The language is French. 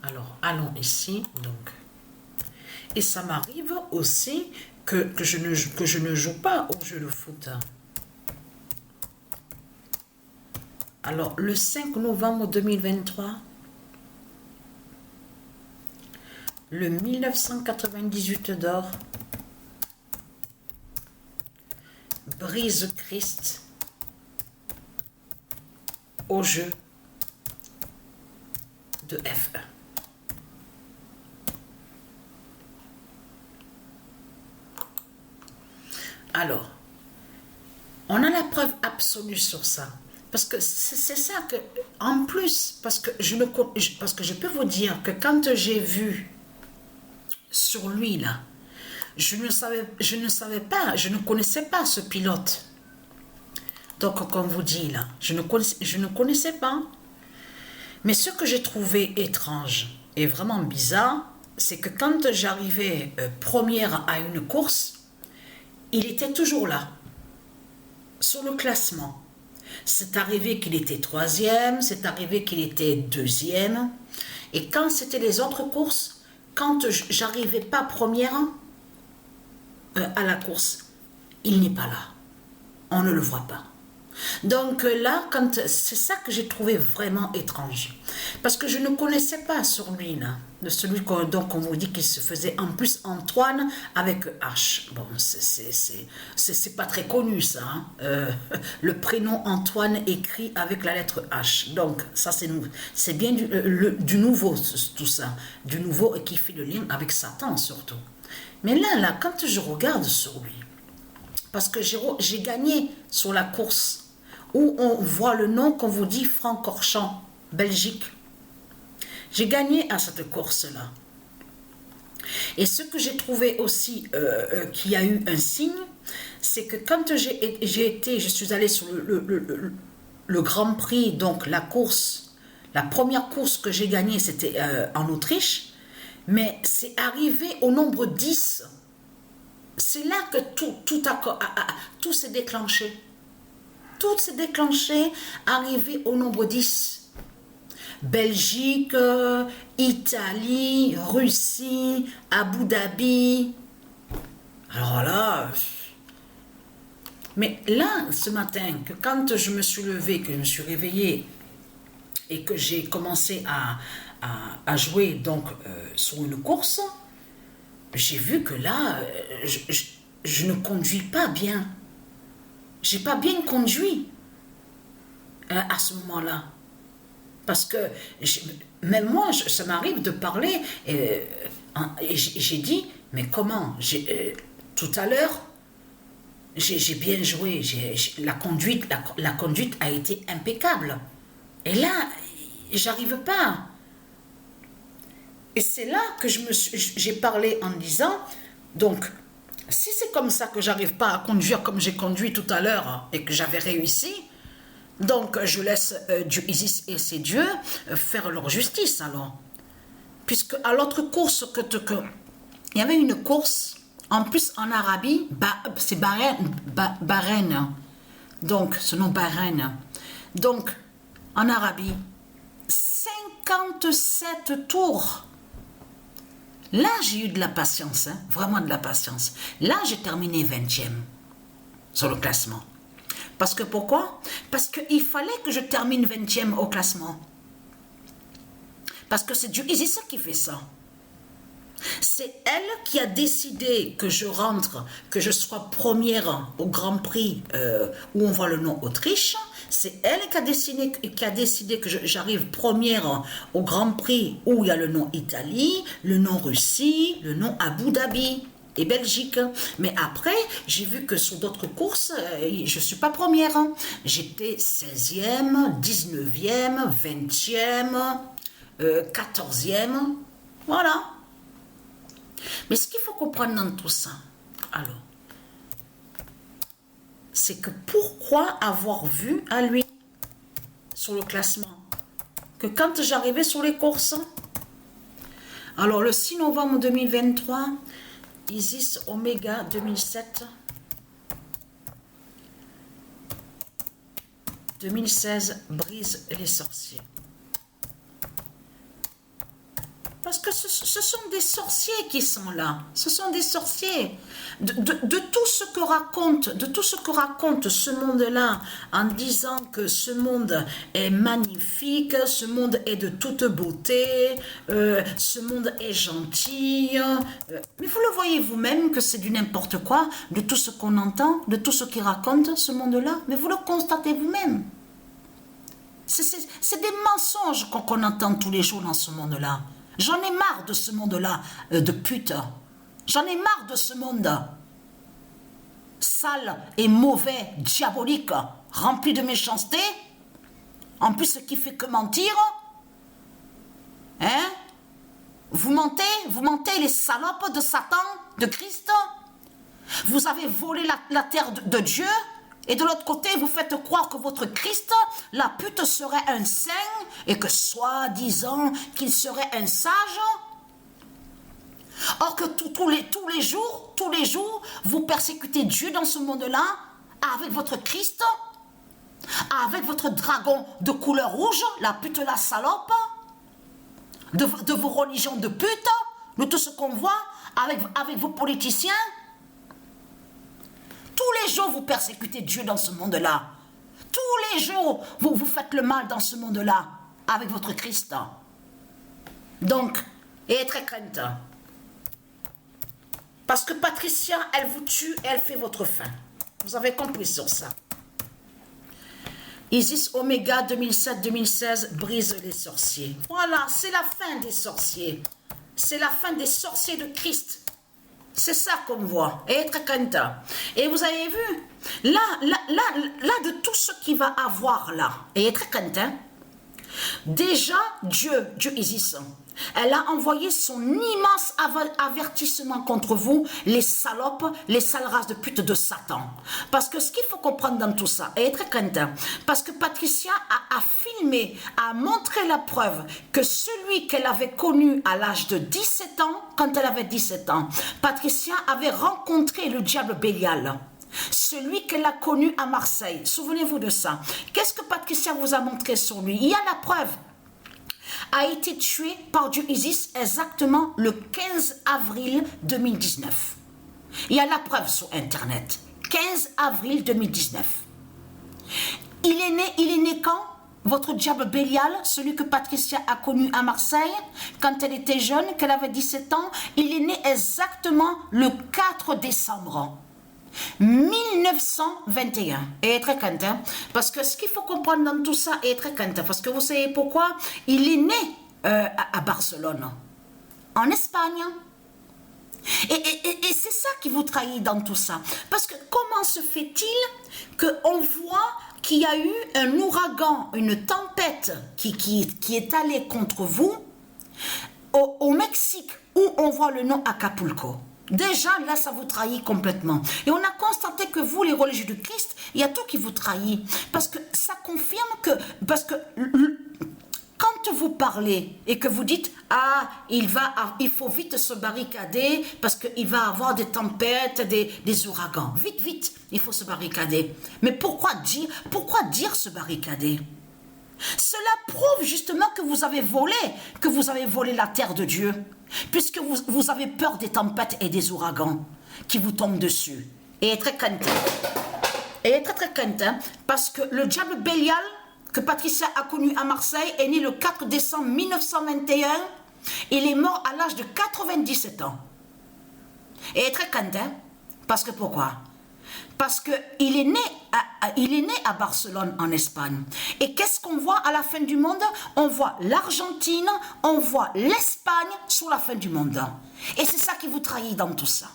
Alors, allons ici, donc. Et ça m'arrive aussi que je ne joue pas au jeu de foot. Alors, le 5 novembre 2023, le 1998 d'or, brise Christ au jeu de F1. Alors, on a la preuve absolue sur ça. Parce que c'est ça que, en plus, parce que je peux vous dire que quand j'ai vu sur lui là, je ne savais pas, je ne connaissais pas ce pilote. Donc, comme vous dit là, je ne connaissais pas. Mais ce que j'ai trouvé étrange et vraiment bizarre, c'est que quand j'arrivais première à une course, il était toujours là, sur le classement. C'est arrivé qu'il était troisième, c'est arrivé qu'il était deuxième. Et quand c'était les autres courses, quand j'arrivais pas première à la course, il n'est pas là. On ne le voit pas. Donc là, c'est ça que j'ai trouvé vraiment étrange. Parce que je ne connaissais pas sur lui, là, de celui donc on vous dit qu'il se faisait en plus Antoine avec H. Bon, c'est pas très connu ça. Hein. Le prénom Antoine écrit avec la lettre H. Donc ça c'est bien du nouveau tout ça. Du nouveau et qui fait le lien avec Satan surtout. Mais là, quand je regarde sur lui, parce que j'ai gagné sur la course où on voit le nom qu'on vous dit Francorchamps, Belgique. J'ai gagné à cette course-là. Et ce que j'ai trouvé aussi qu'il y a eu un signe, c'est que quand je suis allée sur le Grand Prix, donc la première course que j'ai gagnée, c'était en Autriche, mais c'est arrivé au nombre 10. C'est là que tout s'est déclenché. Tout s'est déclenché, arrivé au nombre 10. Belgique, Italie, Russie, Abu Dhabi. Alors là, mais là, ce matin, que quand je me suis levée, que je me suis réveillée et que j'ai commencé à jouer donc sur une course, j'ai vu que là, je ne conduis pas bien. J'ai pas bien conduit à ce moment-là. Parce que même moi, ça m'arrive de parler et j'ai dit, mais comment tout à l'heure, j'ai bien joué, la conduite a été impeccable. Et là, j'arrive pas. Et c'est là que j'ai parlé en disant, donc, si c'est comme ça que j'arrive pas à conduire comme j'ai conduit tout à l'heure et que j'avais réussi, donc je laisse Dieu Isis et ses dieux faire leur justice alors. Puisque à l'autre course, il y avait une course, en plus en Arabie, c'est Bahreïn. Donc, ce nom Bahreïn. Donc, en Arabie, 57 tours. Là, j'ai eu de la patience, hein, vraiment de la patience. Là, j'ai terminé 20e sur le classement. Parce que pourquoi? Parce qu'il fallait que je termine 20e au classement. Parce que c'est Dieu Isis qui fait ça. C'est elle qui a décidé que je rentre, que je sois première au Grand Prix où on voit le nom Autriche. C'est elle qui a décidé que j'arrive première au Grand Prix où il y a le nom Italie, le nom Russie, le nom Abu Dhabi et Belgique. Mais après, j'ai vu que sur d'autres courses, je ne suis pas première. J'étais 16e, 19e, 20e, 14e. Voilà. Mais ce qu'il faut comprendre dans tout ça, alors, c'est que pourquoi avoir vu à lui sur le classement que quand j'arrivais sur les courses, alors le 6 novembre 2023, Isis Oméga 2007, 2016, Brise les sorciers. Parce que ce sont des sorciers qui sont là. Ce sont des sorciers. De tout ce que raconte ce monde-là, en disant que ce monde est magnifique, ce monde est de toute beauté, ce monde est gentil. Mais vous le voyez vous-même que c'est du n'importe quoi, de tout ce qu'on entend, de tout ce qu'il raconte, ce monde-là. Mais vous le constatez vous-même. C'est des mensonges qu'on entend tous les jours dans ce monde-là. J'en ai marre de ce monde-là, de pute. J'en ai marre de ce monde sale et mauvais, diabolique, rempli de méchanceté. En plus, ce qui fait que mentir. Hein? Vous mentez les salopes de Satan, de Christ. Vous avez volé la terre de Dieu. Et de l'autre côté, vous faites croire que votre Christ, la pute, serait un saint et que soi-disant qu'il serait un sage. Or que tous les jours, vous persécutez Dieu dans ce monde-là avec votre Christ, avec votre dragon de couleur rouge, la pute, la salope, de vos religions de pute, de tout ce qu'on voit avec vos politiciens. Tous les jours, vous persécutez Dieu dans ce monde-là. Tous les jours, vous faites le mal dans ce monde-là, avec votre Christ. Donc, ayez très crainte. Parce que Patricia, elle vous tue et elle fait votre fin. Vous avez compris sur ça. Isis Oméga 2007-2016 brise les sorciers. Voilà, c'est la fin des sorciers. C'est la fin des sorciers de Christ. C'est ça qu'on voit. Et très content. Et vous avez vu, là, de tout ce qu'il va avoir là, et très content, déjà, Dieu Isis, elle a envoyé son immense avertissement contre vous, les salopes, les sales races de pute de Satan. Parce que ce qu'il faut comprendre dans tout ça, et très content, parce que Patricia a filmé, a montré la preuve que celui qu'elle avait connu à l'âge de 17 ans, quand elle avait 17 ans, Patricia avait rencontré le diable Bélial. Celui qu'elle a connu à Marseille. Souvenez-vous de ça. Qu'est-ce que Patricia vous a montré sur lui? Il y a la preuve. A été tué par Dieu Isis exactement le 15 avril 2019. Il y a la preuve sur Internet. 15 avril 2019. Il est né quand? Votre diable Bélial, celui que Patricia a connu à Marseille, quand elle était jeune, qu'elle avait 17 ans, il est né exactement le 4 décembre 1921. Et très content, parce que ce qu'il faut comprendre dans tout ça est très content, parce que vous savez pourquoi? Il est né à Barcelone, en Espagne. Et c'est ça qui vous trahit dans tout ça. Parce que comment se fait-il qu'on voit qu'il y a eu un ouragan, une tempête qui est allée contre vous au Mexique, où on voit le nom Acapulco? Déjà, là, ça vous trahit complètement. Et on a constaté que vous, les religieux de Christ, il y a tout qui vous trahit. Parce que ça confirme que... Parce que quand vous parlez et que vous dites « Ah, il faut vite se barricader parce qu'il va y avoir des tempêtes, des ouragans. Vite, vite, il faut se barricader. » Mais pourquoi dire se barricader? Cela prouve justement que vous avez volé la terre de Dieu, puisque vous avez peur des tempêtes et des ouragans qui vous tombent dessus. Et très content. Et très content, parce que le diable Bélial, que Patricia a connu à Marseille, est né le 4 décembre 1921. Il est mort à l'âge de 97 ans. Et très content, parce que pourquoi? Parce qu'il est né à Barcelone, en Espagne. Et qu'est-ce qu'on voit à la fin du monde? On voit l'Argentine, on voit l'Espagne sur la fin du monde. Et c'est ça qui vous trahit dans tout ça.